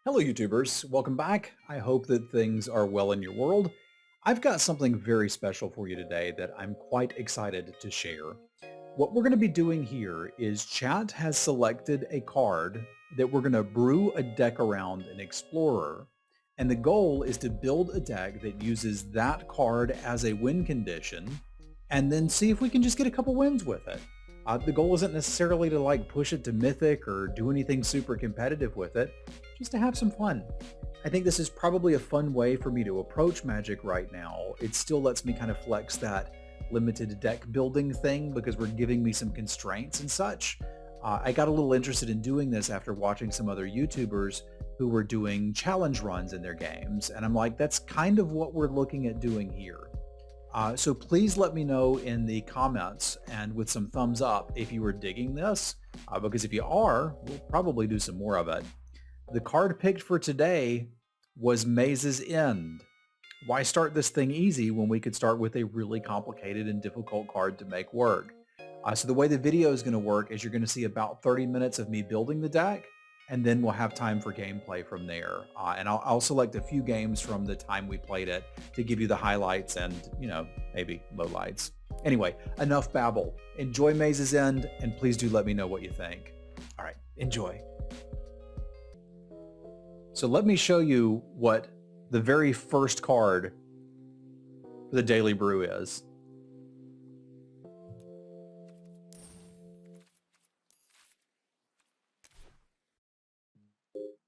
Hello YouTubers, welcome back. I hope that things are well in your world. I've got something very special for you today that I'm quite excited to share. What we're going to be doing here is chat has selected a card that we're going to brew a deck around an Explorer. And the goal is to build a deck that uses that card as a win condition and then see if we can just get a couple wins with it. The goal isn't necessarily to push it to Mythic or do anything super competitive with it, just to have some fun. I think this is probably a fun way for me to approach Magic right now. It still lets me kind of flex that limited deck building thing because we're giving me some constraints and such. I got a little interested in doing this after watching some other YouTubers who were doing challenge runs in their games, and I'm like, that's kind of what we're looking at doing here. So please let me know in the comments and with some thumbs up if you are digging this, because if you are, we'll probably do some more of it. The card picked for today was Maze's End. Why start this thing easy when we could start with a really complicated and difficult card to make work? So the way the video is going to work is you're going to see about 30 minutes of me building the deck, and then we'll have time for gameplay from there. And I'll select a few games from the time we played it to give you the highlights and, maybe lowlights. Anyway, enough babble. Enjoy Maze's End, and please do let me know what you think. All right, enjoy. So let me show you what the very first card for the Daily Brew is.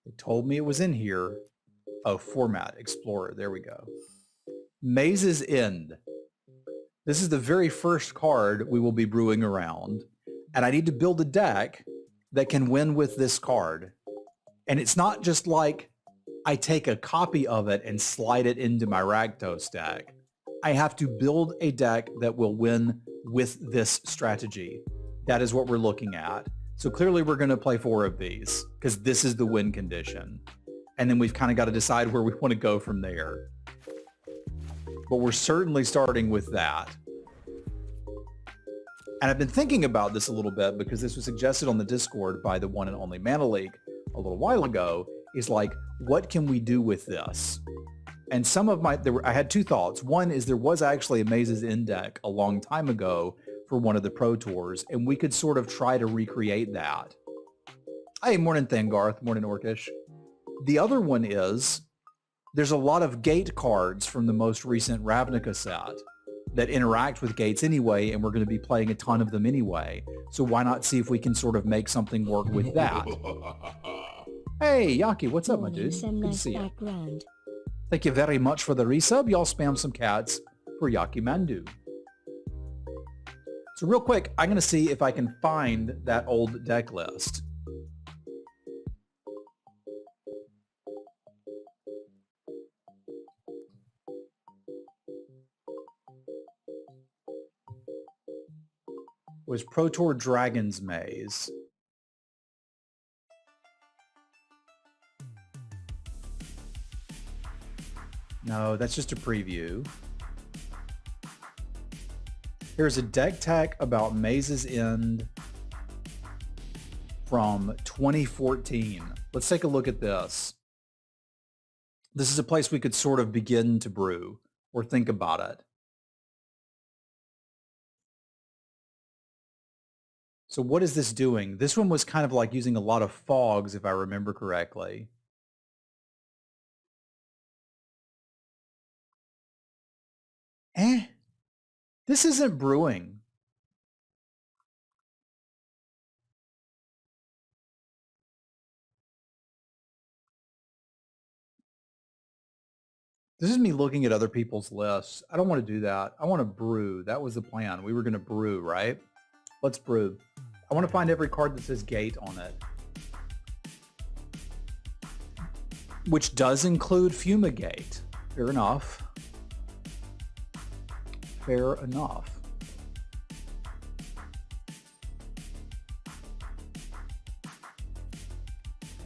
They told me it was in here. Oh, format, Explorer, there we go. Maze's End. This is the very first card we will be brewing around, and I need to build a deck that can win with this card. And it's not just like I take a copy of it and slide it into my Rakdos deck. I have to build a deck that will win with this strategy. That is what we're looking at. So clearly we're going to play 4 of these because this is the win condition. And then we've kind of got to decide where we want to go from there. But we're certainly starting with that. And I've been thinking about this a little bit because this was suggested on the Discord by the one and only Mana League a little while ago, is what can we do with this? And some of I had 2 thoughts. One is there was actually a Maze's End deck a long time ago for one of the Pro Tours, and we could sort of try to recreate that. Hey, morning Thangarth, morning Orcish. The other one is there's a lot of gate cards from the most recent Ravnica set that interact with gates anyway, and we're going to be playing a ton of them anyway. So why not see if we can sort of make something work with that? Hey, Yaki, what's up, my dude? Good to see you. Thank you very much for the resub. Y'all spam some cats for Yaki Mandu. So real quick, I'm going to see if I can find that old deck list. It was Pro Tour Dragon's Maze. No, that's just a preview. Here's a deck tech about Maze's End from 2014. Let's take a look at this. This is a place we could sort of begin to brew or think about it. So what is this doing? This one was kind of like using a lot of fogs, if I remember correctly. This isn't brewing. This is me looking at other people's lists. I don't want to do that. I want to brew. That was the plan. We were going to brew, right? Let's brew. I want to find every card that says gate on it. Which does include Fumigate. Fair enough. Fair enough.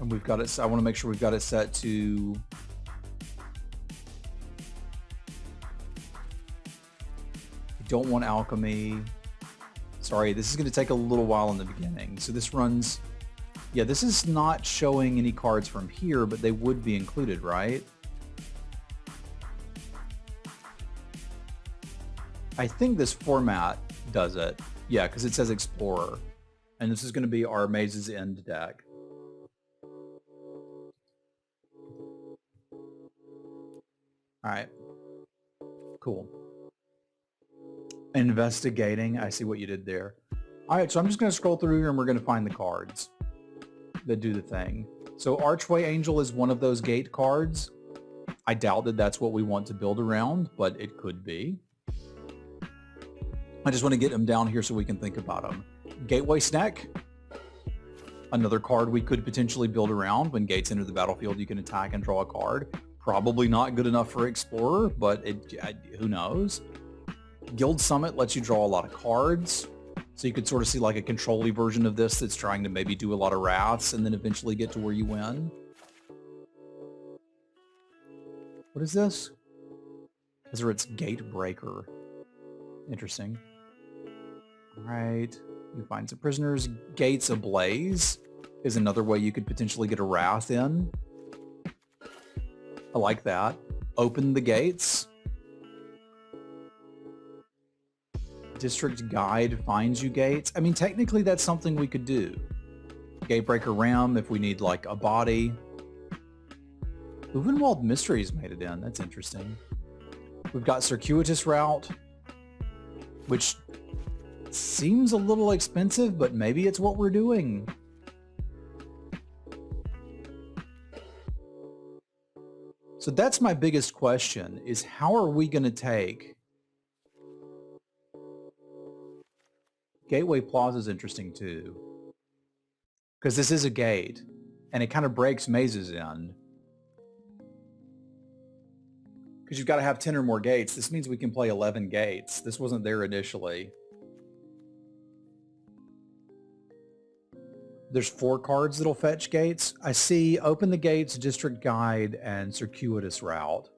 And we've got it, I want to make sure we've got it set to don't want alchemy. Sorry, this is going to take a little while in the beginning. So this runs Yeah, this is not showing any cards from here, but they would be included, right? I think this format does it. Yeah, because it says Explorer. And this is going to be our Maze's End deck. All right. Cool. Investigating. I see what you did there. All right, so I'm just going to scroll through here and we're going to find the cards that do the thing. So Archway Angel is one of those gate cards. I doubt that that's what we want to build around, but it could be. I just want to get them down here so we can think about them. Gateway Snack. Another card we could potentially build around. When gates enter the battlefield, you can attack and draw a card. Probably not good enough for Explorer, but who knows? Guild Summit lets you draw a lot of cards. So you could sort of see like a control-y version of this that's trying to maybe do a lot of wraths and then eventually get to where you win. What is this? Ezreat's Gate Breaker. Interesting. All right. You find some prisoners. Gates Ablaze is another way you could potentially get a wrath in. I like that. Open the gates. District Guide finds you gates. I mean, technically that's something we could do. Gatebreaker Ram if we need like a body. Uvenwald Mysteries made it in. That's interesting. We've got Circuitous Route, which seems a little expensive, but maybe it's what we're doing. So that's my biggest question, is how are we going to take... Gateway Plaza is interesting too, because this is a gate, and it kind of breaks Maze's End. Because you've got to have 10 or more gates. This means we can play 11 gates. This wasn't there initially. There's 4 cards that'll fetch gates. I see Open the Gates, District Guide, and Circuitous Route.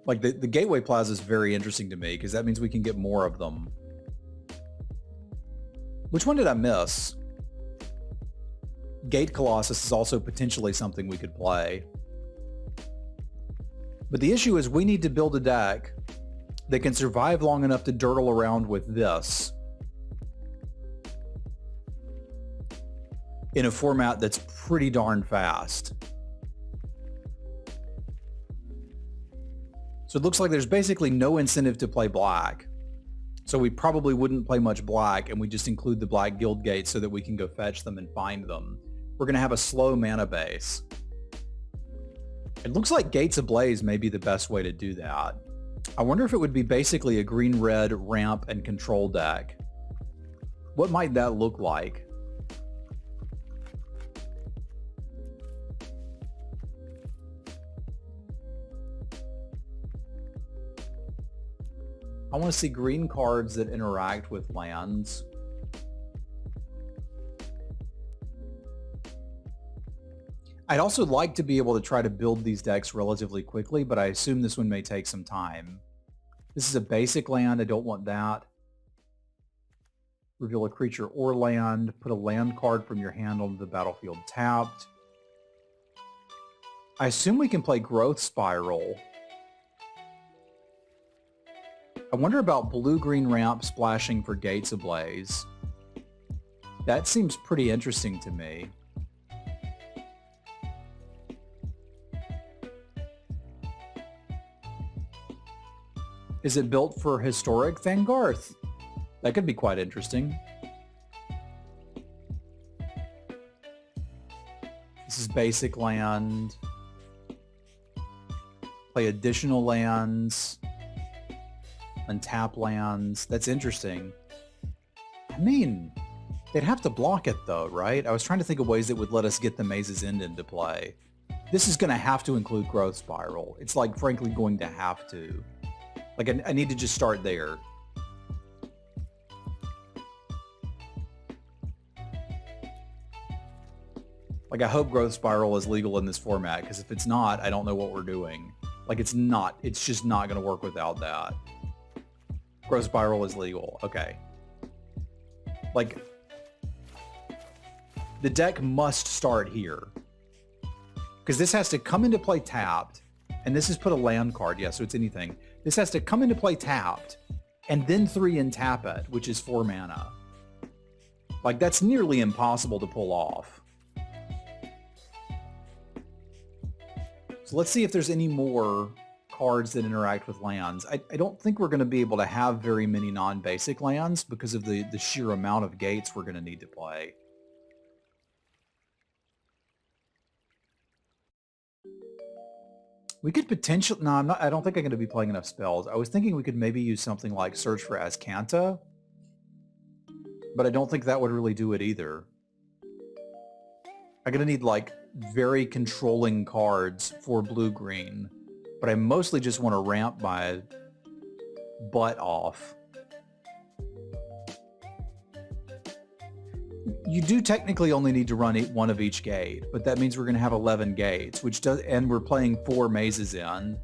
Like the Gateway Plaza is very interesting to me because that means we can get more of them. Which one did I miss? Gate Colossus is also potentially something we could play. But the issue is we need to build a deck that can survive long enough to dirtle around with this in a format that's pretty darn fast. So it looks like there's basically no incentive to play black. So we probably wouldn't play much black, and we just include the black guild gates so that we can go fetch them and find them. We're going to have a slow mana base. It looks like Gates Ablaze may be the best way to do that. I wonder if it would be basically a green-red ramp and control deck. What might that look like? I want to see green cards that interact with lands. I'd also like to be able to try to build these decks relatively quickly, but I assume this one may take some time. This is a basic land. I don't want that. Reveal a creature or land. Put a land card from your hand onto the battlefield tapped. I assume we can play Growth Spiral. I wonder about blue-green ramp splashing for Gates Ablaze. That seems pretty interesting to me. Is it built for Historic Thangarth? That could be quite interesting. This is basic land. Play additional lands. Untap lands. That's interesting. I mean, they'd have to block it though, right? I was trying to think of ways that would let us get the Maze's End into play. This is going to have to include Growth Spiral. It's like, frankly, going to have to. Like, I need to just start there. Like, I hope Growth Spiral is legal in this format, because if it's not, I don't know what we're doing. Like, it's not. It's just not going to work without that. Growth Spiral is legal. Okay. Like, the deck must start here. Because this has to come into play tapped, and this is put a land card, yeah, so it's anything. This has to come into play tapped, and then 3 and tap it, which is 4 mana. Like, that's nearly impossible to pull off. So let's see if there's any more cards that interact with lands. I don't think we're going to be able to have very many non-basic lands because of the sheer amount of gates we're going to need to play. We could potentially... No, I don't think I'm going to be playing enough spells. I was thinking we could maybe use something like Search for Azcanta, but I don't think that would really do it either. I'm going to need, like, very controlling cards for blue-green, but I mostly just want to ramp my butt off. You do technically only need to run 1 of each gate, but that means we're going to have 11 gates, which does, and we're playing 4 mazes in.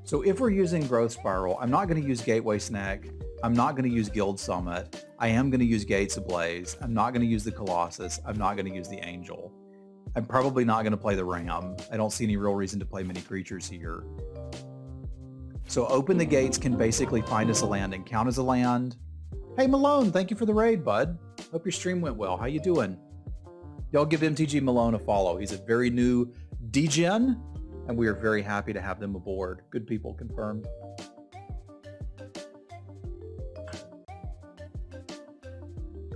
So if we're using Growth Spiral, I'm not going to use Gateway Snack. I'm not going to use Guild Summit. I am going to use Gates Ablaze. I'm not going to use the Colossus. I'm not going to use the Angel. I'm probably not going to play the Ram. I don't see any real reason to play many creatures here. So Open the Gates can basically find us a land and count as a land. Hey Malone, thank you for the raid, bud. Hope your stream went well. How you doing? Y'all give MTG Malone a follow. He's a very new DGen, and we are very happy to have them aboard. Good people, confirmed.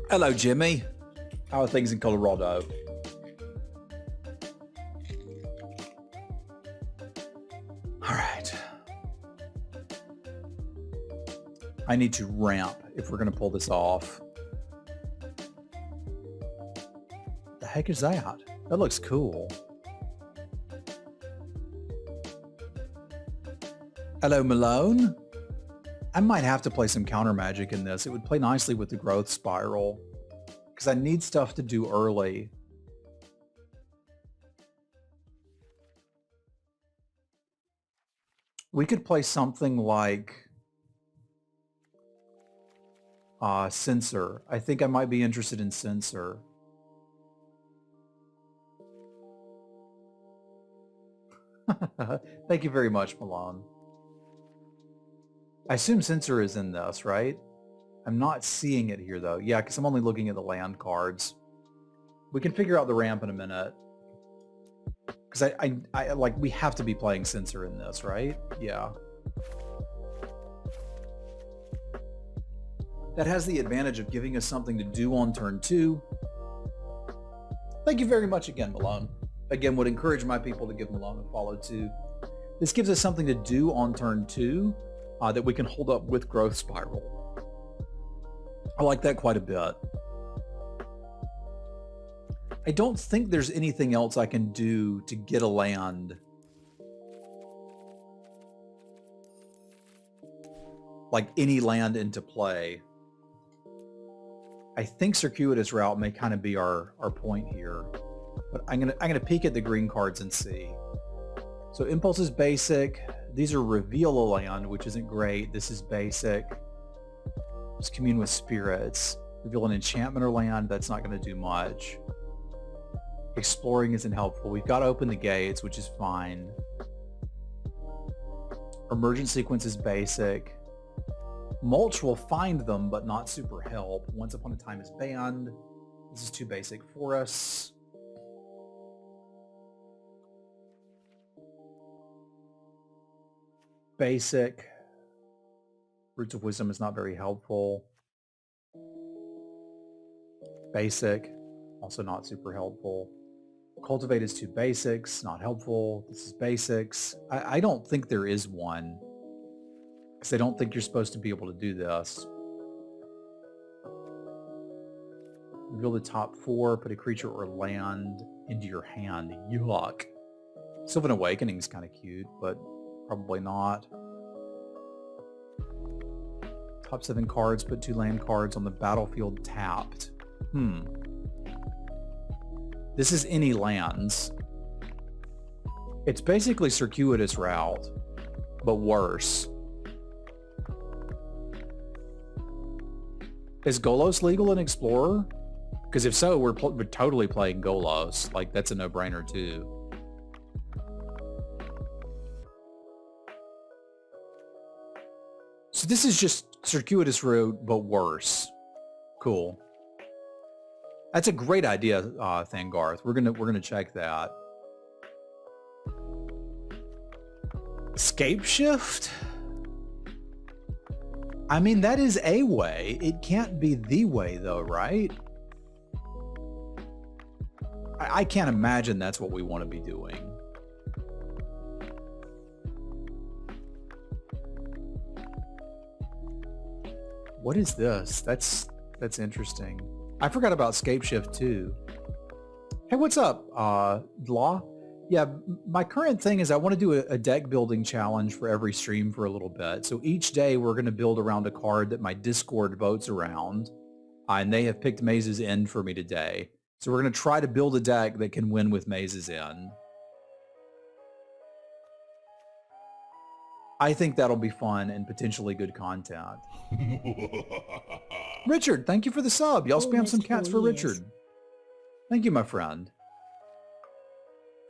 Hello, Jimmy. How are things in Colorado? All right. I need to ramp if we're going to pull this off. What the heck is that? That looks cool. Hello, Malone. I might have to play some counter magic in this. It would play nicely with the Growth Spiral because I need stuff to do early. We could play something like Censor. I think I might be interested in Censor. Thank you very much, Malone. I assume Censor is in this, right? I'm not seeing it here, though. Yeah, because I'm only looking at the land cards. We can figure out the ramp in a minute. Because I like, we have to be playing Censor in this, right? Yeah. That has the advantage of giving us something to do on turn 2. Thank you very much again, Malone. Again, would encourage my people to give Malone a follow, too. This gives us something to do on turn 2. That we can hold up with Growth Spiral. I like that quite a bit. I don't think there's anything else I can do to get a land. Like any land into play. I think Circuitous Route may kind of be our point here. But I'm gonna peek at the green cards and see. So Impulse is basic. These are Reveal a Land, which isn't great. This is basic. Just Commune with Spirits. Reveal an enchantment or land. That's not going to do much. Exploring isn't helpful. We've got to Open the Gates, which is fine. Emergent Sequence is basic. Mulch will find them, but not super help. Once Upon a Time is banned. This is too basic for us. Basic. Roots of Wisdom is not very helpful. Basic. Also not super helpful. Cultivate is 2 basics. Not helpful. This is basics. I don't think there is one. Because I don't think you're supposed to be able to do this. Reveal the top 4. Put a creature or land into your hand. Yuck. Sylvan Awakening is kind of cute, but probably not. Top 7 cards, put 2 land cards on the battlefield tapped. This is any lands. It's basically Circuitous Route, but worse. Is Golos legal in Explorer? Because if so, we're totally playing Golos. Like, that's a no-brainer too. So this is just Circuitous Route, but worse. Cool. That's a great idea, Thangarth. We're gonna check that. Escape shift? I mean, that is a way. It can't be the way though, right? I can't imagine that's what we want to be doing. What is this? That's interesting. I forgot about escape shift too. Hey, what's up, Law? Yeah, my current thing is I want to do a deck building challenge for every stream for a little bit. So each day we're going to build around a card that my Discord votes around. And they have picked Maze's End for me today. So we're going to try to build a deck that can win with Maze's End. I think that'll be fun and potentially good content. Richard, thank you for the sub. Y'all spam some cats for Richard. Thank you, my friend.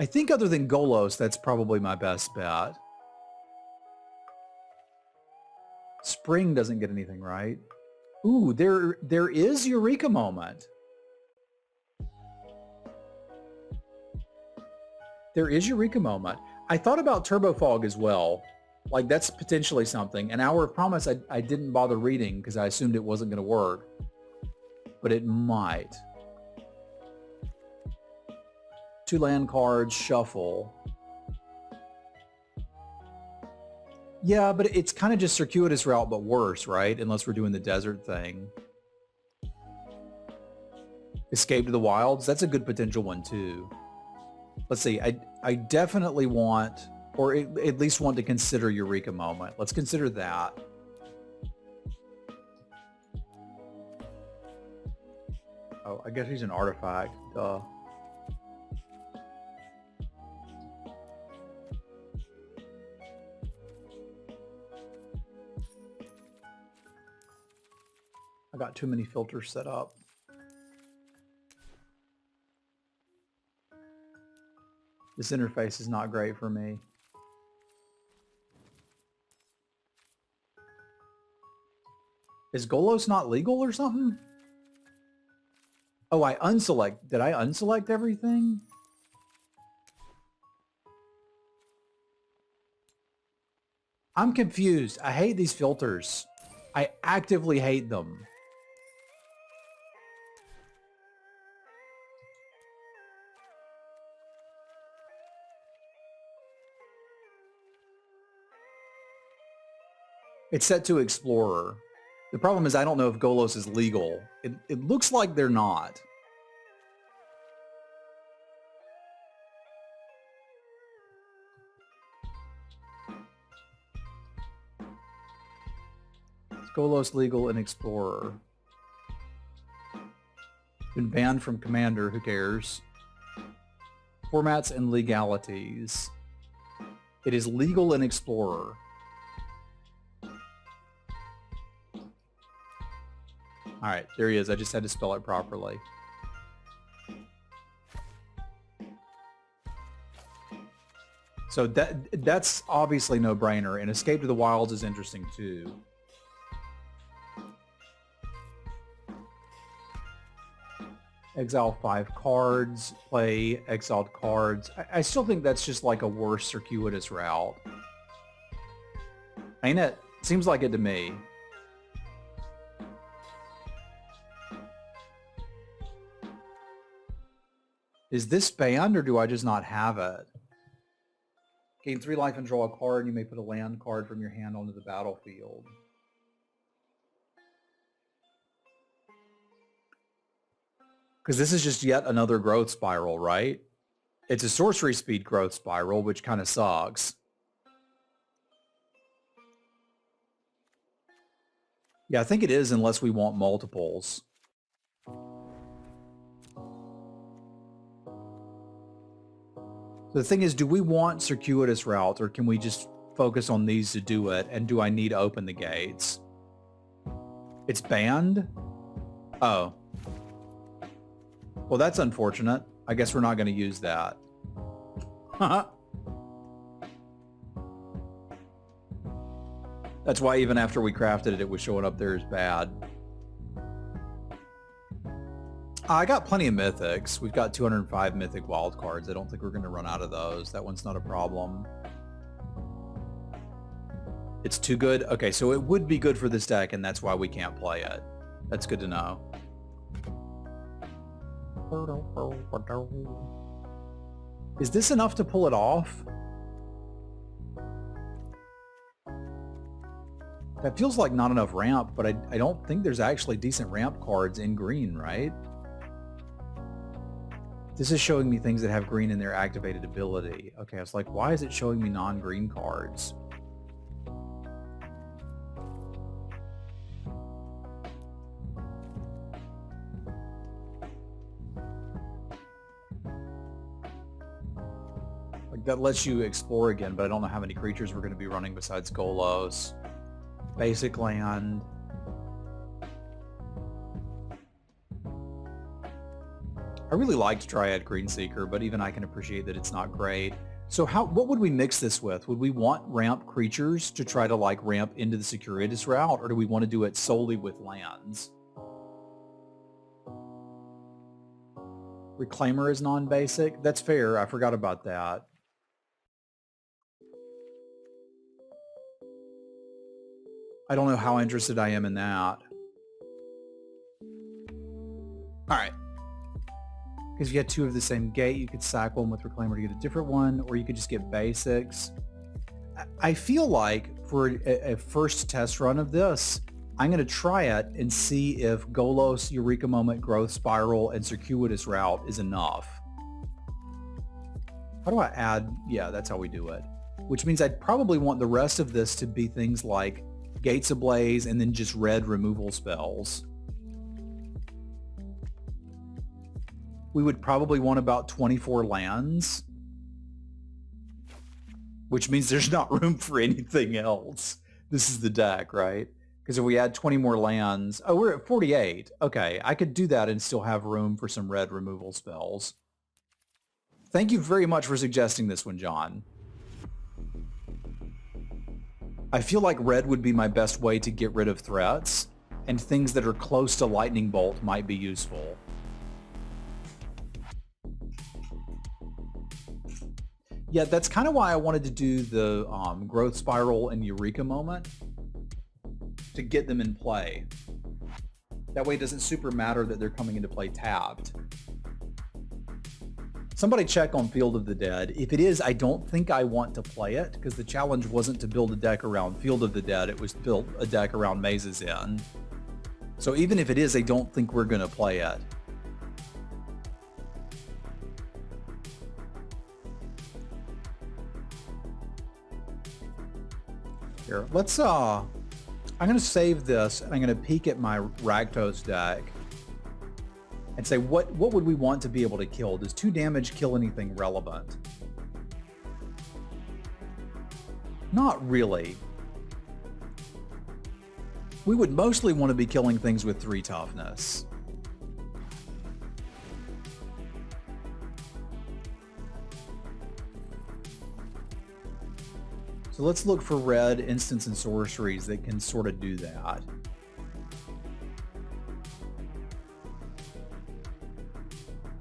I think other than Golos, that's probably my best bet. Spring doesn't get anything right. Ooh, there is Eureka Moment. There is Eureka Moment. I thought about Turbo Fog as well. Like, that's potentially something. An Hour of Promise I didn't bother reading because I assumed it wasn't going to work. But it might. 2 land cards, shuffle. Yeah, but it's kind of just Circuitous Route, but worse, right? Unless we're doing the desert thing. Escape to the Wilds, that's a good potential one too. Let's see, I definitely want, or at least want to consider Eureka Moment. Let's consider that. Oh, I guess he's an artifact. Duh. I got too many filters set up. This interface is not great for me. Is Golos not legal or something? Oh, did I unselect everything? I'm confused. I hate these filters. I actively hate them. It's set to Explorer. The problem is I don't know if Golos is legal. It looks like they're not. Is Golos legal in Explorer? Been banned from Commander, who cares? Formats and legalities. It is legal in Explorer. All right, there he is. I just had to spell it properly. So that's obviously no-brainer, and Escape to the Wilds is interesting too. Exile 5 cards, play exiled cards. I still think that's just like a worse Circuitous Route. Ain't it? Seems like it to me. Is this banned, or do I just not have it? Gain 3 life and draw a card. You may put a land card from your hand onto the battlefield. Because this is just yet another growth spiral, right? It's a sorcery speed growth spiral, which kind of sucks. Yeah, I think it is, unless we want multiples. The thing is, do we want Circuitous Route, or can we just focus on these to do it? And do I need to open the gates? It's banned? Oh. Well, that's unfortunate. I guess we're not going to use that. That's why even after we crafted it, it was showing up there as bad. I got plenty of mythics. We've got 205 mythic wild cards. I don't think we're going to run out of those. That one's not a problem. It's too good? Okay, so it would be good for this deck, and that's why we can't play it. That's good to know. Is this enough to pull it off? That feels like not enough ramp, but I don't think there's actually decent ramp cards in green, right? This is showing me things that have green in their activated ability. Okay, I was like, why is it showing me non-green cards? Like, that lets you explore again, but I don't know how many creatures we're going to be running besides Golos. Basic land. I really liked Dryad Greenseeker, but even I can appreciate that it's not great. So what would we mix this with? Would we want ramp creatures to try to like ramp into the Securitas route, or do we want to do it solely with lands? Reclaimer is non-basic? That's fair. I forgot about that. I don't know how interested I am in that. All right. Because if you had two of the same gate, you could sack one with Reclaimer to get a different one, or you could just get basics. I feel like for a first test run of this, I'm going to try it and see if Golos, Eureka Moment, Growth Spiral, and Circuitous Route is enough. How do I add? Yeah, that's how we do it. Which means I'd probably want the rest of this to be things like Gates Ablaze and then just red removal spells. We would probably want about 24 lands, which means there's not room for anything else. This is the deck, right? Because if we add 20 more lands, oh, we're at 48. Okay, I could do that and still have room for some red removal spells. Thank you very much for suggesting this one, John. I feel like red would be my best way to get rid of threats, and things that are close to Lightning Bolt might be useful. Yeah, that's kind of why I wanted to do the Growth Spiral and Eureka Moment, to get them in play. That way it doesn't super matter that they're coming into play tapped. Somebody check on Field of the Dead. If it is, I don't think I want to play it, because the challenge wasn't to build a deck around Field of the Dead, it was to build a deck around Mazes End. So even if it is, I don't think we're going to play it. Here, let's I'm going to save this, and I'm going to peek at my Rakdos deck and say, what would we want to be able to kill? Does 2 damage kill anything relevant? Not really. We would mostly want to be killing things with 3 toughness. So let's look for red instants and sorceries that can sort of do that.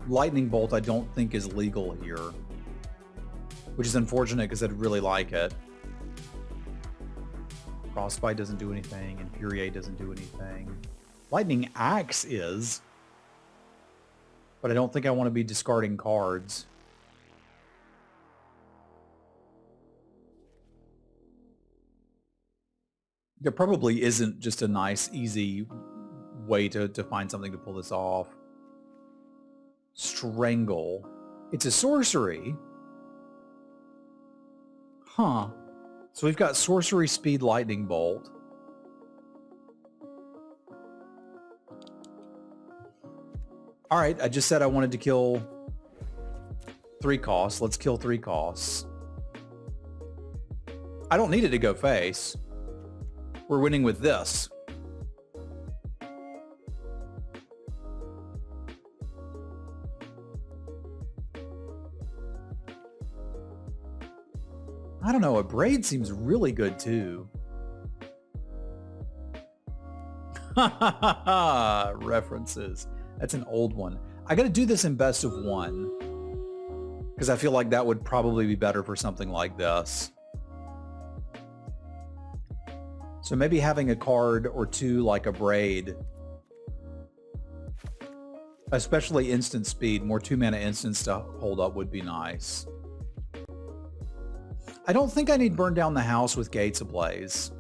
Lightning Bolt I don't think is legal here, which is unfortunate because I'd really like it. Frostbite doesn't do anything, Infuriate doesn't do anything. Lightning Axe is, but I don't think I want to be discarding cards. There probably isn't just a nice, easy way to find something to pull this off. Strangle. It's a sorcery. Huh. So we've got Sorcery Speed Lightning Bolt. Alright, I just said I wanted to kill 3 costs. Let's kill 3 costs. I don't need it to go face. We're winning with this. I don't know, a braid seems really good too. References. That's an old one. I got to do this in best of one because I feel like that would probably be better for something like this. So maybe having a card or two like a braid, especially instant speed, more 2-mana instants to hold up would be nice. I don't think I need Burn Down the House with Gates Ablaze.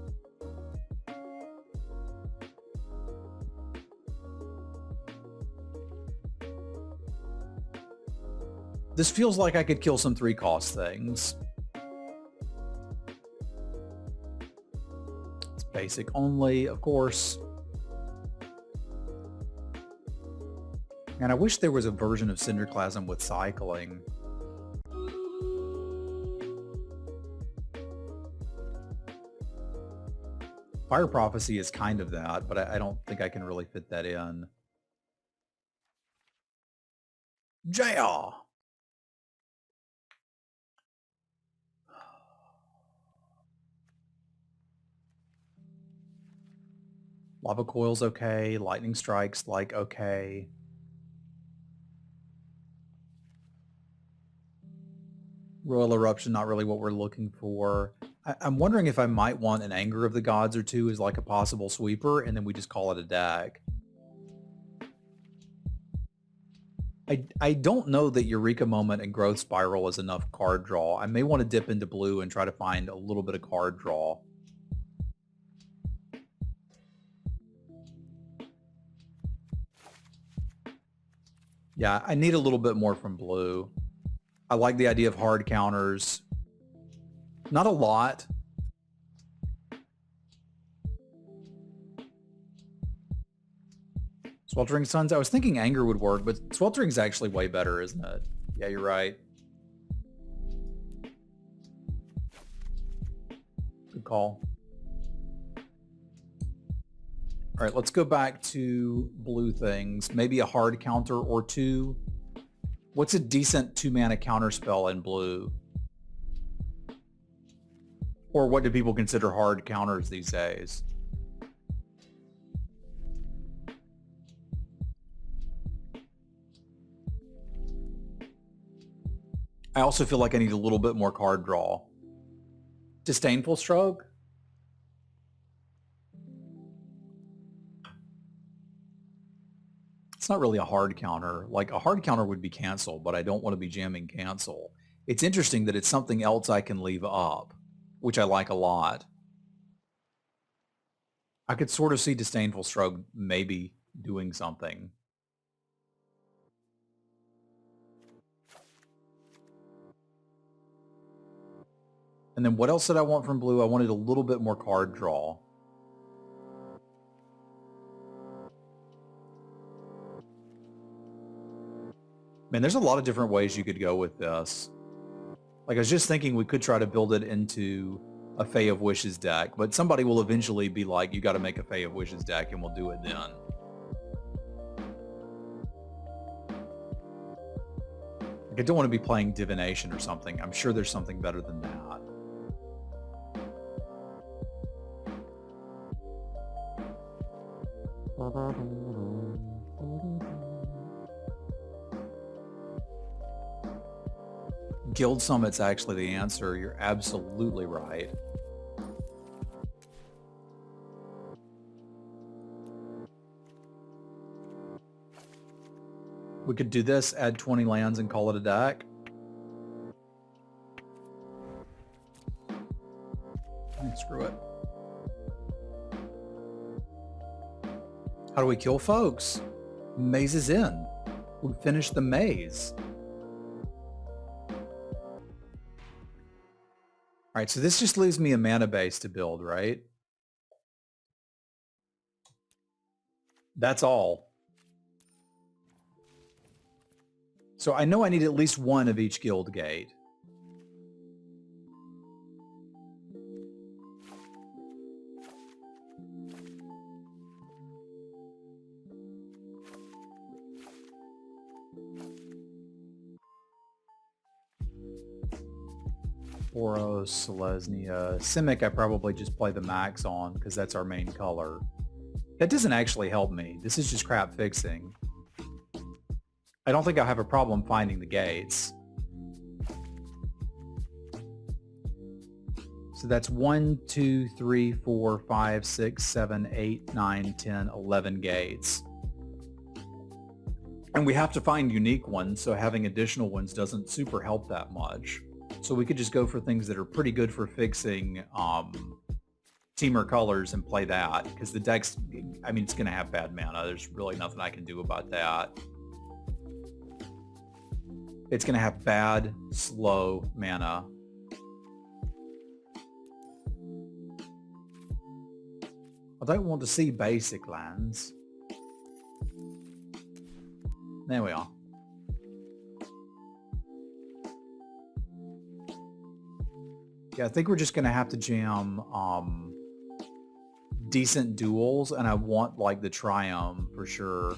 This feels like I could kill some 3-cost things. It's basic only, of course. And I wish there was a version of Cinderclasm with cycling. Fire Prophecy is kind of that, but I don't think I can really fit that in. Yeah! Lava Coil's okay. Lightning Strike's like okay. Royal Eruption, not really what we're looking for. I'm wondering if I might want an Anger of the Gods or two as like a possible sweeper, and then we just call it a deck. I don't know that Eureka Moment and Growth Spiral is enough card draw. I may want to dip into blue and try to find a little bit of card draw. Yeah, I need a little bit more from blue. I like the idea of hard counters. Not a lot. Sweltering Suns. I was thinking Anger would work, but Sweltering's actually way better, isn't it? Yeah, you're right. Good call. All right, let's go back to blue things. Maybe a hard counter or two. What's a decent 2-mana counter spell in blue? Or what do people consider hard counters these days? I also feel like I need a little bit more card draw. Disdainful Stroke? It's not really a hard counter. Like a hard counter would be cancel, but I don't want to be jamming cancel. It's interesting that it's something else I can leave up, which I like a lot. I could sort of see Disdainful Stroke maybe doing something. And then what else did I want from blue? I wanted a little bit more card draw. Man, there's a lot of different ways you could go with this. Like, I was just thinking we could try to build it into a Fae of Wishes deck, but somebody will eventually be like, you got to make a Fae of Wishes deck, and we'll do it then. Like, I don't want to be playing Divination or something. I'm sure there's something better than that. Guild Summit's actually the answer. You're absolutely right. We could do this, add 20 lands and call it a deck. Screw it. How do we kill folks? Maze is in. We finished the maze. All right, so this just leaves me a mana base to build, right? That's all. So I know I need at least one of each guild gate. Boros, Selesnya. Simic I probably just play the max on because that's our main color. That doesn't actually help me. This is just crap fixing. I don't think I'll have a problem finding the gates. So that's 1, 2, 3, 4, 5, 6, 7, 8, 9, 10, 11 gates. And we have to find unique ones, so having additional ones doesn't super help that much. So we could just go for things that are pretty good for fixing Teamer colors and play that, because the deck's, I mean, it's going to have bad mana. There's really nothing I can do about that. It's going to have bad, slow mana. I don't want to see basic lands. There we are. Yeah, I think we're just going to have to jam decent duels, and I want like the Triumph for sure.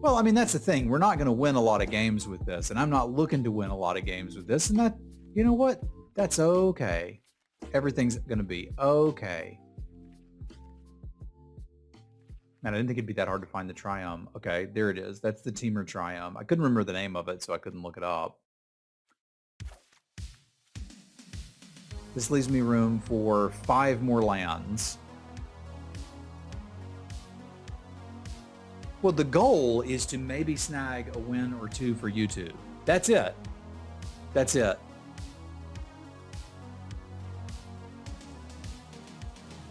Well, I mean, that's the thing. We're not going to win a lot of games with this, and I'm not looking to win a lot of games with this, and that, you know what? That's okay. Everything's going to be okay. Man, I didn't think it'd be that hard to find the Triumph. Okay, there it is. That's the Teamer Triumph. I couldn't remember the name of it, so I couldn't look it up. This leaves me room for 5 more lands. Well, the goal is to maybe snag a win or 2 for YouTube. That's it. That's it.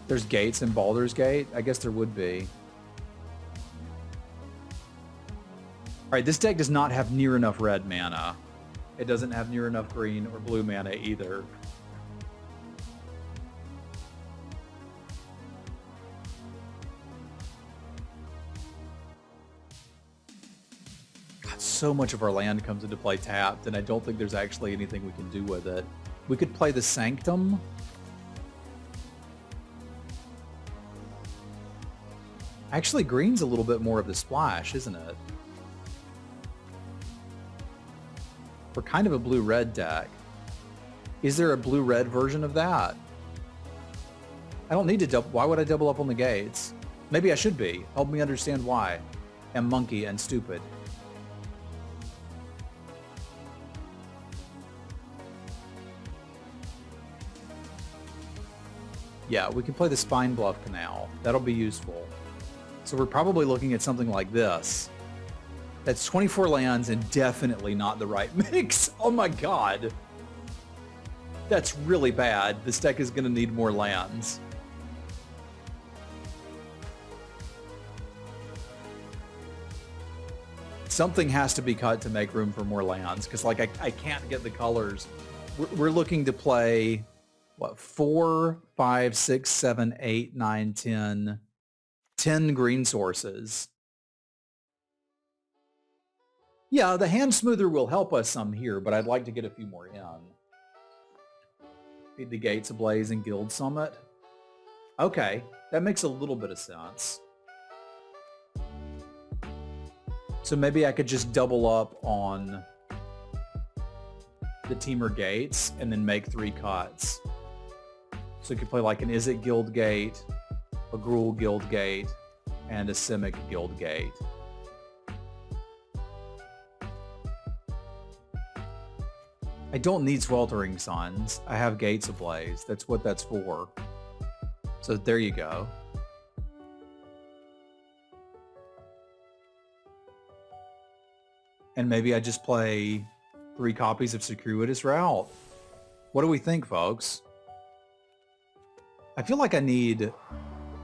There's gates in Baldur's Gate? I guess there would be. All right, this deck does not have near enough red mana. It doesn't have near enough green or blue mana either. God, so much of our land comes into play tapped, and I don't think there's actually anything we can do with it. We could play the Sanctum. Actually, green's a little bit more of the splash, isn't it? We're kind of a blue-red deck. Is there a blue-red version of that? I don't need to double. Why would I double up on the gates? Maybe I should be. Help me understand why. I'm monkey and stupid. Yeah, we can play the Spine Bluff Canal. That'll be useful. So we're probably looking at something like this. That's 24 lands and definitely not the right mix. Oh my god. That's really bad. This deck is going to need more lands. Something has to be cut to make room for more lands, because like I can't get the colors. We're looking to play, what, 4, 5, 6, 7, 8, 9, 10... 10 green sources. Yeah, the hand smoother will help us some here, but I'd like to get a few more in. Feed the Gates Ablaze and Guild Summit. Okay, that makes a little bit of sense. So maybe I could just double up on the Teamer Gates and then make 3 cuts. So you could play like an Is It Guild Gate, a Gruul Guild Gate, and a Simic Guild Gate. I don't need Sweltering Suns. I have Gates Ablaze. That's what that's for. So there you go. And maybe I just play 3 copies of Circuitous Route. What do we think, folks? I feel like I need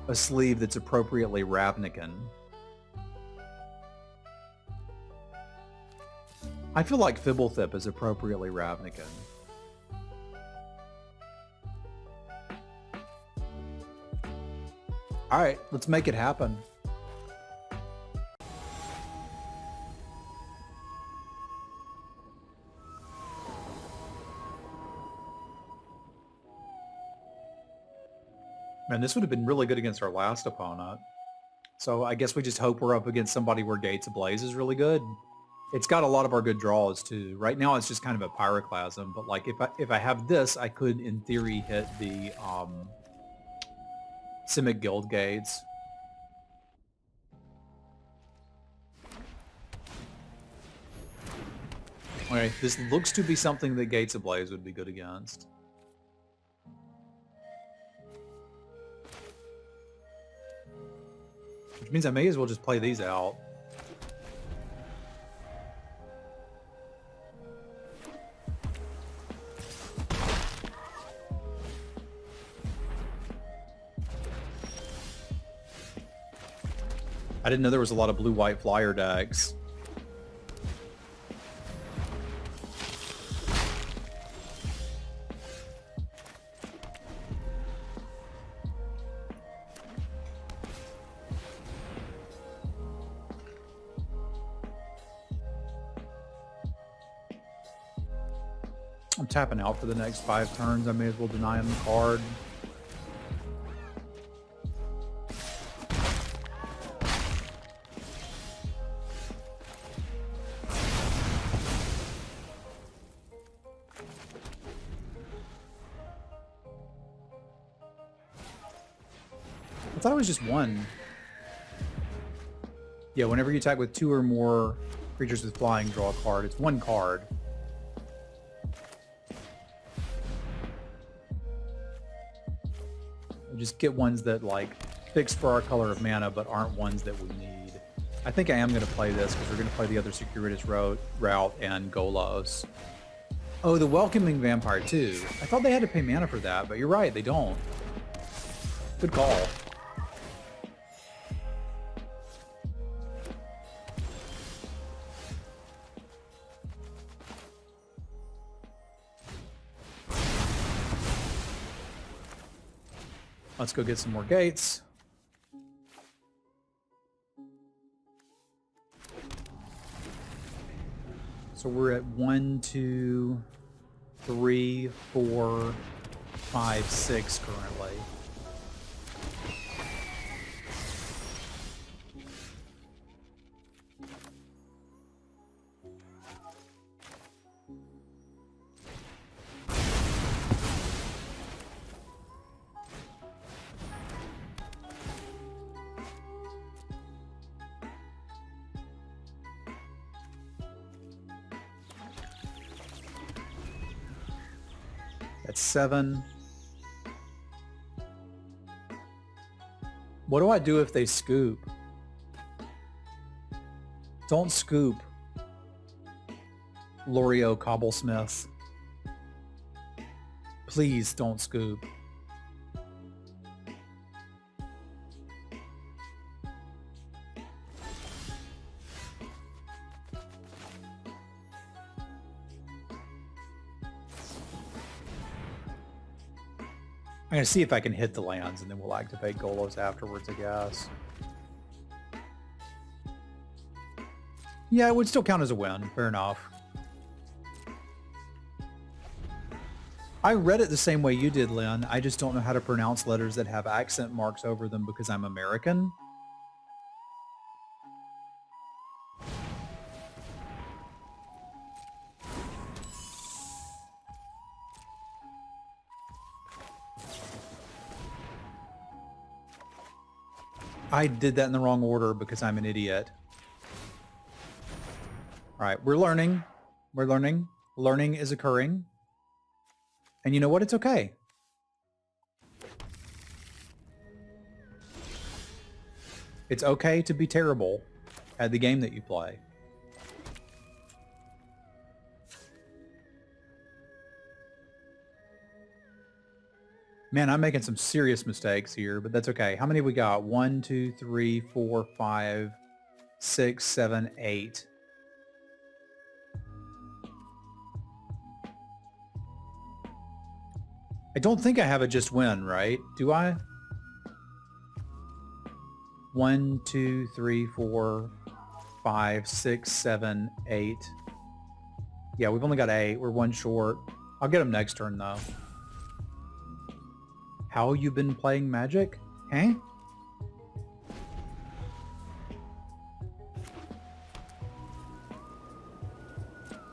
a sleeve that's appropriately Ravnican. I feel like Fibblethip is appropriately Ravnican. All right, let's make it happen. Man, this would have been really good against our last opponent. So I guess we just hope we're up against somebody where Gates Ablaze is really good. It's got a lot of our good draws too. Right now it's just kind of a pyroclasm, but like if I have this, I could in theory hit the Simic Guild gates. Okay, this looks to be something that Gates Ablaze would be good against. Which means I may as well just play these out. I didn't know there was a lot of blue-white flyer decks. I'm tapping out for the next 5 turns. I may as well deny him the card. I thought it was just one. Yeah, whenever you attack with 2 or more creatures with flying, draw a card. It's 1 card. Just get ones that like fix for our color of mana, but aren't ones that we need. I think I am going to play this because we're going to play the other Securitas route and Golos. Oh, the Welcoming Vampire too. I thought they had to pay mana for that, but you're right, they don't. Good call. Let's go get some more gates. So we're at 1, 2, 3, 4, 5, 6 currently. That's 7. What do I do if they scoop? Don't scoop, Lorio Cobblesmith. Please don't scoop. I'm going to see if I can hit the lands, and then we'll activate Golos afterwards, I guess. Yeah, it would still count as a win. Fair enough. I read it the same way you did, Lynn. I just don't know how to pronounce letters that have accent marks over them because I'm American. I did that in the wrong order because I'm an idiot. All right, we're learning. We're learning. Learning is occurring. And you know what? It's okay. It's okay to be terrible at the game that you play. Man, I'm making some serious mistakes here, but that's okay. How many we got? 1, 2, 3, 4, 5, 6, 7, 8. I don't think I have a just win, right? Do I? 1, 2, 3, 4, 5, 6, 7, 8. Yeah, we've only got 8. We're 1 short. I'll get them next turn, though. How you been playing Magic? Huh?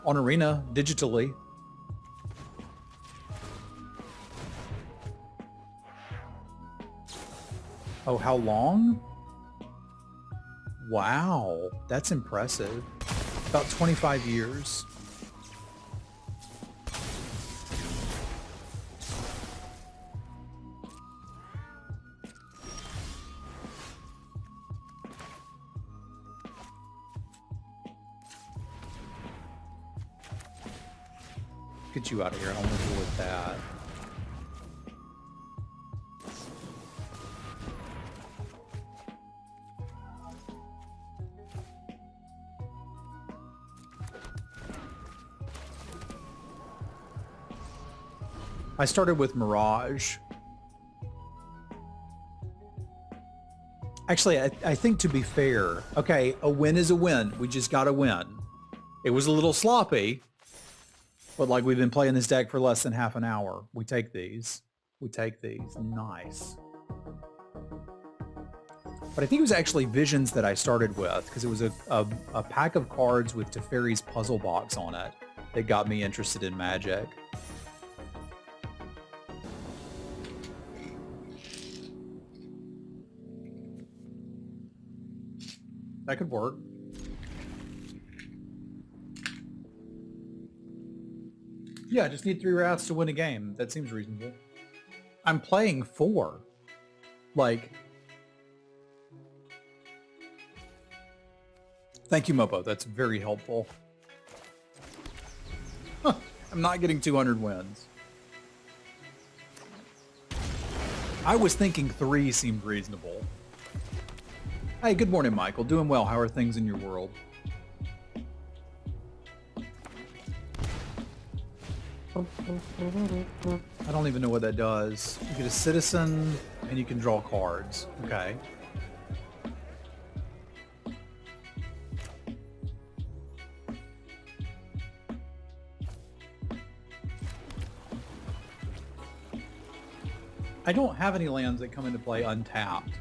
on Arena digitally. Oh, how long? Wow, that's impressive. About 25 years. Get you out of here. I don't want to deal with that. I started with Mirage. Actually, I think to be fair, okay, a win is a win. We just got to win. It was a little sloppy, but like we've been playing this deck for less than half an hour. We take these. We take these. Nice. But I think it was actually Visions that I started with because it was a pack of cards with Teferi's puzzle box on it that got me interested in Magic. That could work. Yeah, I just need 3 wraths to win a game. That seems reasonable. I'm playing 4. Like... Thank you, Mopo. That's very helpful. I'm not getting 200 wins. I was thinking 3 seemed reasonable. Hey, good morning, Michael. Doing well. How are things in your world? I don't even know what that does. You get a citizen, and you can draw cards. Okay. I don't have any lands that come into play untapped.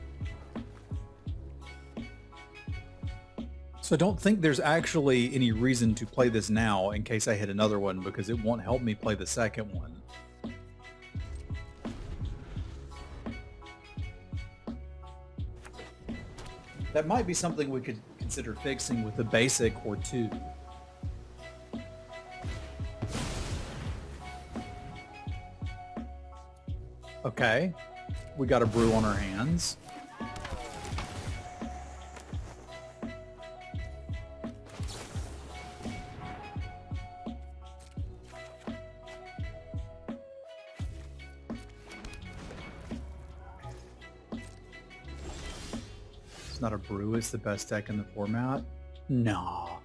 So I don't think there's actually any reason to play this now in case I hit another one because it won't help me play the second one. That might be something we could consider fixing with a basic or 2. Okay, we got a brew on our hands. It's not a brew, it's the best deck in the format. No.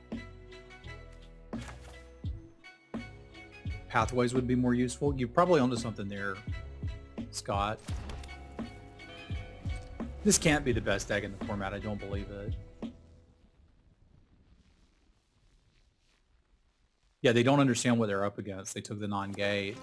Pathways would be more useful. You're probably onto something there, Scott. This can't be the best deck in the format. I don't believe it. Yeah, they don't understand what they're up against. They took the non-gate.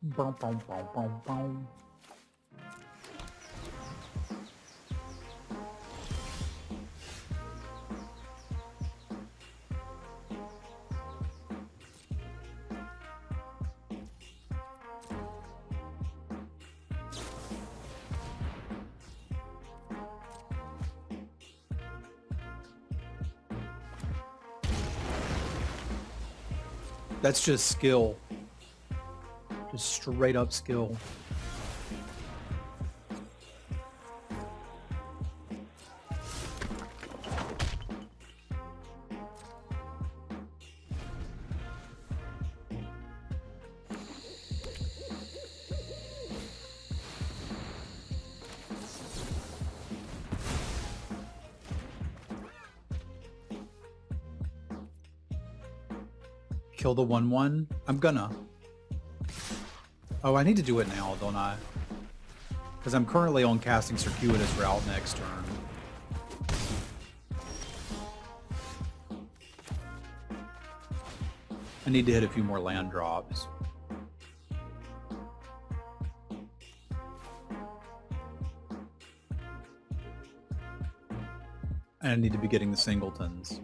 Boom, boom, boom, boom, boom. That's just skill. Just straight up skill. Kill the 1/1? I'm gonna. Oh, I need to do it now, don't I? Because I'm currently on casting Circuitous Route next turn. I need to hit a few more land drops. And I need to be getting the singletons.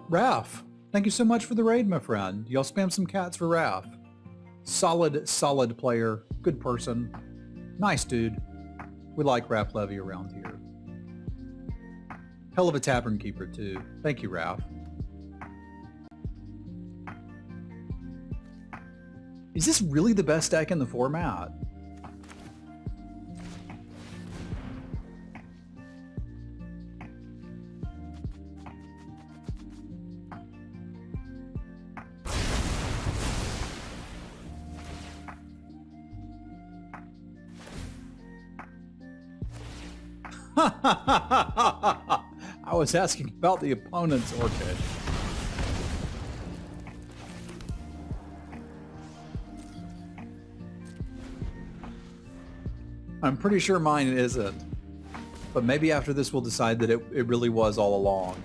Ralph, thank you so much for the raid, my friend. Y'all spam some cats for Ralph. Solid player, good person, nice dude. We like Ralph Levy around here. Hell of a tavern keeper too. Thank you, Ralph. Is this really the best deck in the format? I was asking about the opponent's orchid. I'm pretty sure mine isn't. But maybe after this we'll decide that it really was all along.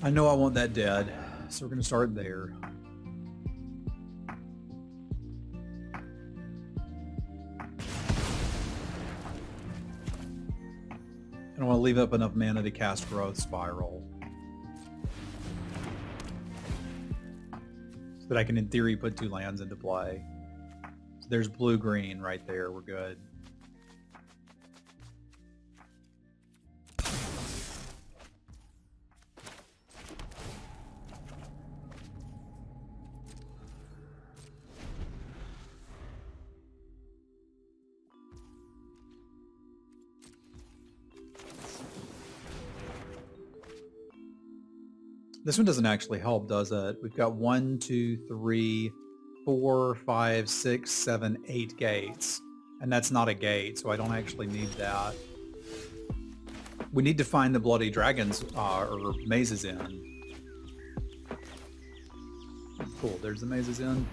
I know I want that dead, so we're going to start there. And I want to leave up enough mana to cast Growth Spiral. So that I can, in theory, put 2 lands into play. So there's blue-green right there. We're good. This one doesn't actually help, does it? We've got 1, 2, 3, 4, 5, 6, 7, 8 gates. And that's not a gate, so I don't actually need that. We need to find the bloody dragons or mazes in. Cool, there's the mazes in.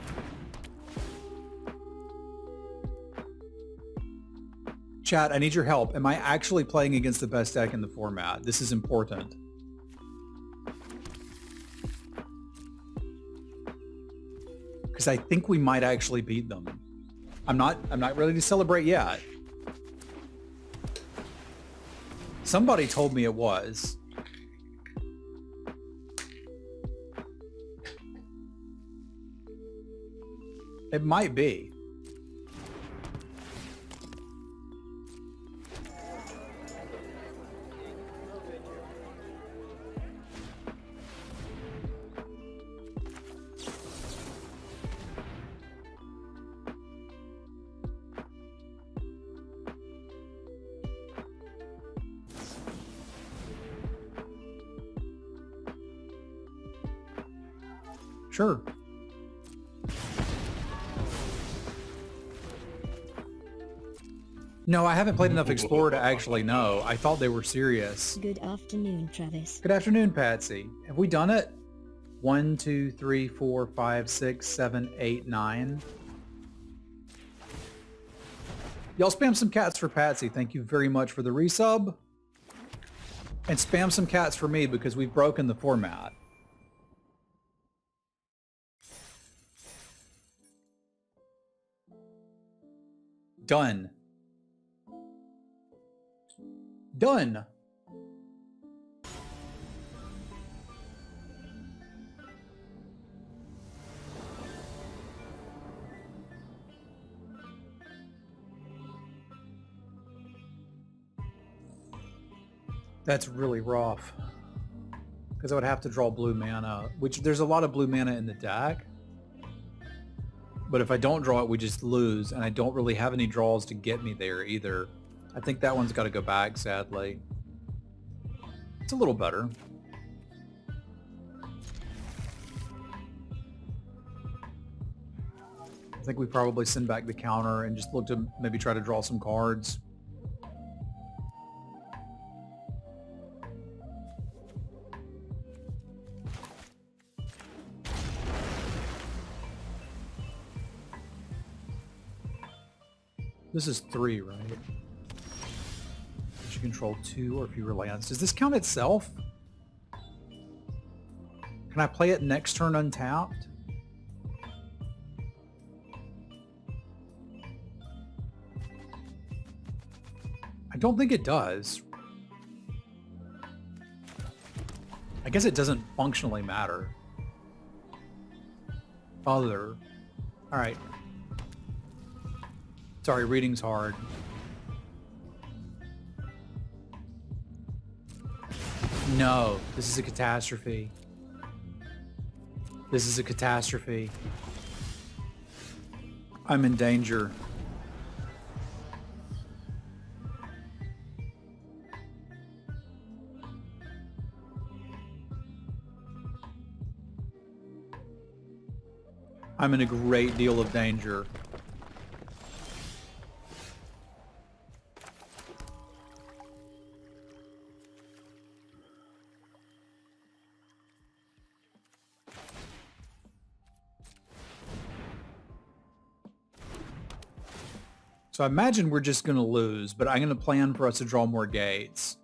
Chat, I need your help. Am I actually playing against the best deck in the format? This is important. Because I think we might actually beat them. I'm not ready to celebrate yet. Somebody told me it was. It might be. Sure. No, I haven't played enough Explorer to actually know. I thought they were serious. Good afternoon, Travis. Good afternoon, Patsy. Have we done it? 1, 2, 3, 4, 5, 6, 7, 8, 9. Y'all spam some cats for Patsy. Thank you very much for the resub. And spam some cats for me because we've broken the format. Done. Done. That's really rough. because I would have to draw blue mana, which there's a lot of blue mana in the deck. But if I don't draw it, we just lose, and I don't really have any draws to get me there either. I think that one's got to go back, sadly. It's a little better. I think we probably send back the counter and just look to maybe try to draw some cards. This is 3, right? You control 2 or fewer lands. Does this count itself? Can I play it next turn untapped? I don't think it does. I guess it doesn't functionally matter. Other. All right. Sorry, reading's hard. No, this is a catastrophe. This is a catastrophe. I'm in danger. I'm in a great deal of danger. So I imagine we're just going to lose, but I'm going to plan for us to draw more gates.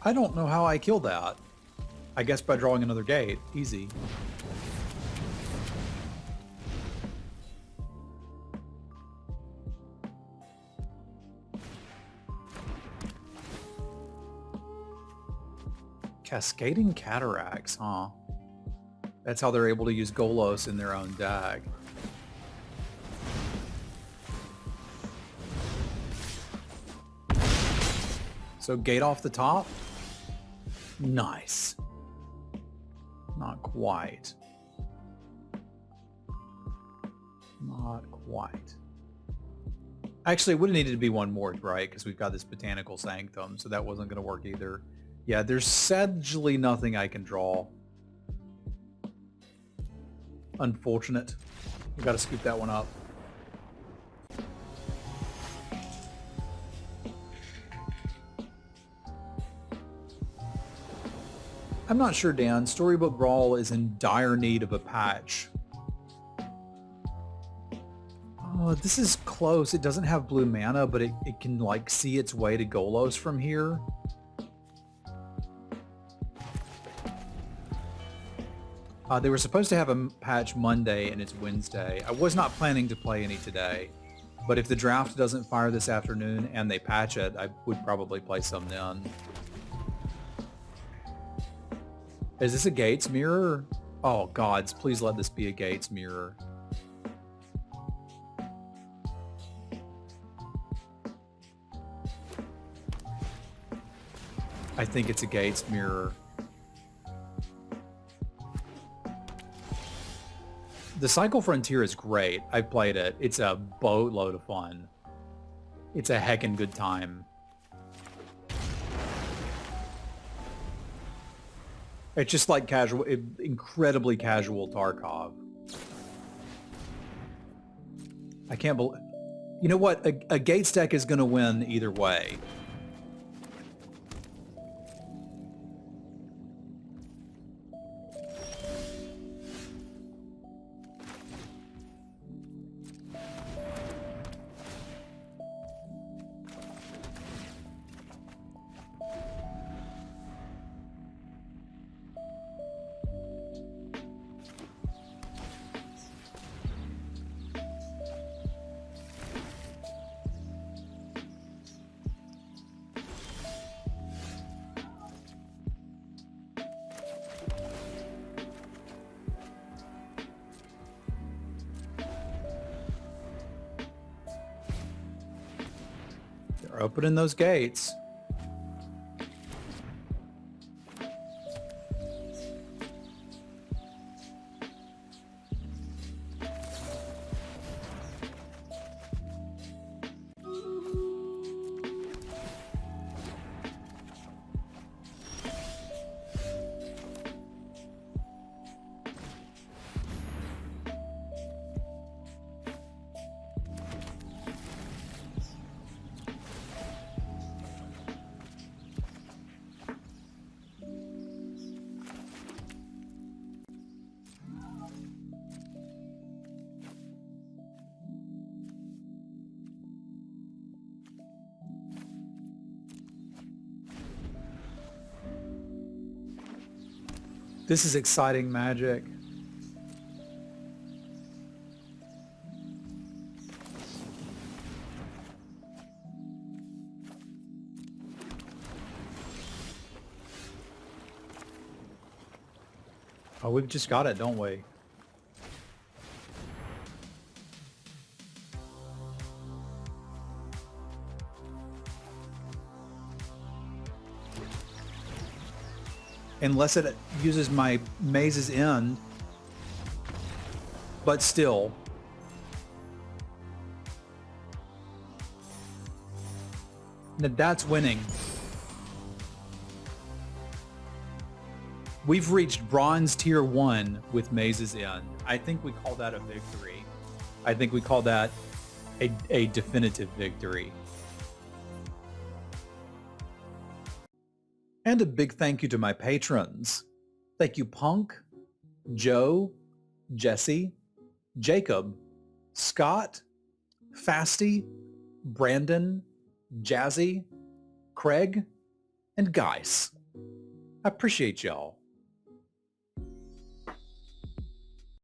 I don't know how I kill that. I guess by drawing another gate. Easy. Cascading Cataracts, huh? That's how they're able to use Golos in their own deck. So gate off the top? Nice. Not quite. Not quite. Actually, it would have needed to be one more, right? Because we've got this Botanical Sanctum, so that wasn't going to work either. Yeah, there's sadly nothing I can draw. Unfortunate. We've got to scoop that one up. I'm not sure, Dan. Storybook Brawl is in dire need of a patch. Oh, this is close. It doesn't have blue mana, but it can like see its way to Golos from here. They were supposed to have a patch Monday and it's Wednesday. I was not planning to play any today, but if the draft doesn't fire this afternoon and they patch it, I would probably play some then. Is this a Gates mirror? Oh gods, please let this be a Gates mirror. I think it's a Gates mirror. The Cycle Frontier is great. I've played it. It's a boatload of fun. It's a heckin' good time. It's just like casual, incredibly casual Tarkov. I can't believe... You know what? A Gates deck is going to win either way. opening those gates. This is exciting magic. Oh, we've just got it, don't we? Unless it uses my maze's end, but still. Now that's winning. We've reached bronze tier 1 with maze's end. I think we call that a victory. I think we call that a definitive victory. And a big thank you to my patrons. Thank you Punk, Joe, Jesse, Jacob, Scott, Fasty, Brandon, Jazzy, Craig, and Geis. I appreciate y'all.